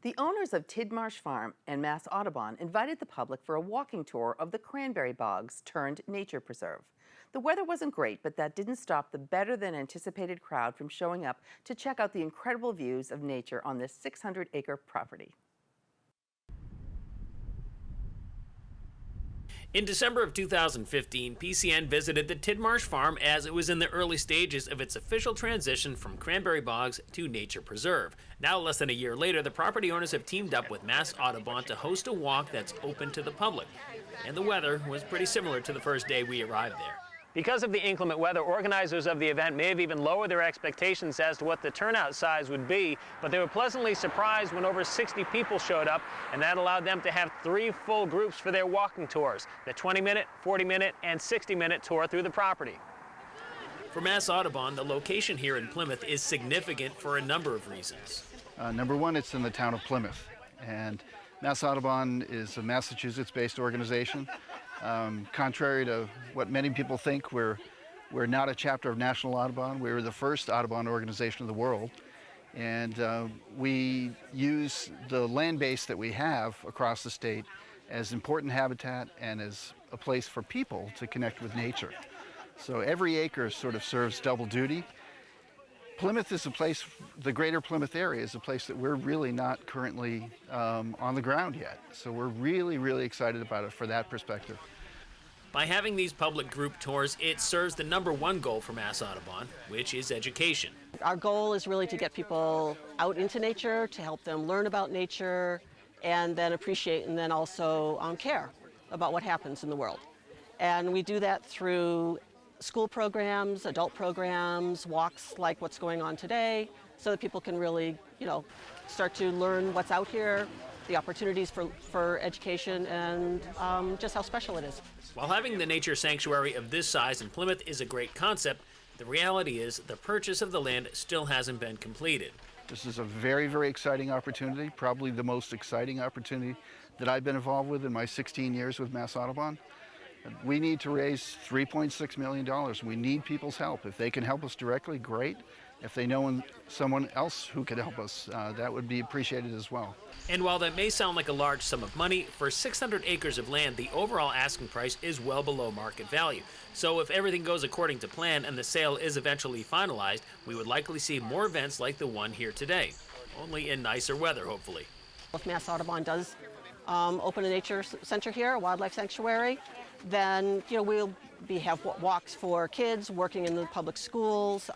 The owners of Tidmarsh Farm and Mass Audubon invited the public for a walking tour of the cranberry bogs turned nature preserve. The weather wasn't great, but that didn't stop the better than anticipated crowd from showing up to check out the incredible views of nature on this 600-acre property. In December of 2015, PCN visited the Tidmarsh Farm as it was in the early stages of its official transition from cranberry bogs to nature preserve. Now, less than a year later, the property owners have teamed up with Mass Audubon to host a walk that's open to the public. And the weather was pretty similar to the first day we arrived there. Because of the inclement weather, organizers of the event may have even lowered their expectations as to what the turnout size would be, but they were pleasantly surprised when over 60 people showed up, and that allowed them to have 3 full groups for their walking tours, the 20-minute, 40-minute, and 60-minute tour through the property. For Mass Audubon, the location here in Plymouth is significant for a number of reasons. Number one, it's in the town of Plymouth, and Mass Audubon is a Massachusetts-based organization. Contrary to what many people think, we're not a chapter of National Audubon. We're the first Audubon organization in the world. And we use the land base that we have across the state as important habitat and as a place for people to connect with nature. So every acre sort of serves double duty. Plymouth is a place, the greater Plymouth area is a place that we're really not currently on the ground yet. So we're really, really excited about it for that perspective. By having these public group tours, it serves the #1 goal for Mass Audubon, which is education. Our goal is really to get people out into nature, to help them learn about nature, and then appreciate and then also care about what happens in the world. And we do that through school programs, adult programs, walks like what's going on today, so that people can really, start to learn what's out here, the opportunities for education, and just how special it is. While having the nature sanctuary of this size in Plymouth is a great concept, the reality is the purchase of the land still hasn't been completed. This is a very, very exciting opportunity, probably the most exciting opportunity that I've been involved with in my 16 years with Mass Audubon. We need to raise $3.6 million. We need people's help. If they can help us directly, great. If they know someone else who could help us, that would be appreciated as well. And while that may sound like a large sum of money, for 600 acres of land, the overall asking price is well below market value. So if everything goes according to plan and the sale is eventually finalized, we would likely see more events like the one here today, only in nicer weather, hopefully. If Mass Audubon does open a nature center here, a wildlife sanctuary, then we'll have walks for kids, working in the public schools,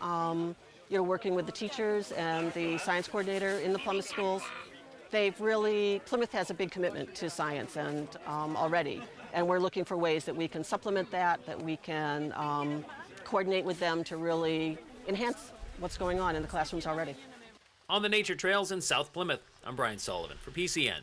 working with the teachers and the science coordinator in the Plymouth schools. Plymouth has a big commitment to science and already, and we're looking for ways that we can supplement that we can coordinate with them to really enhance what's going on in the classrooms already. On the nature trails in South Plymouth, I'm Brian Sullivan for PCN.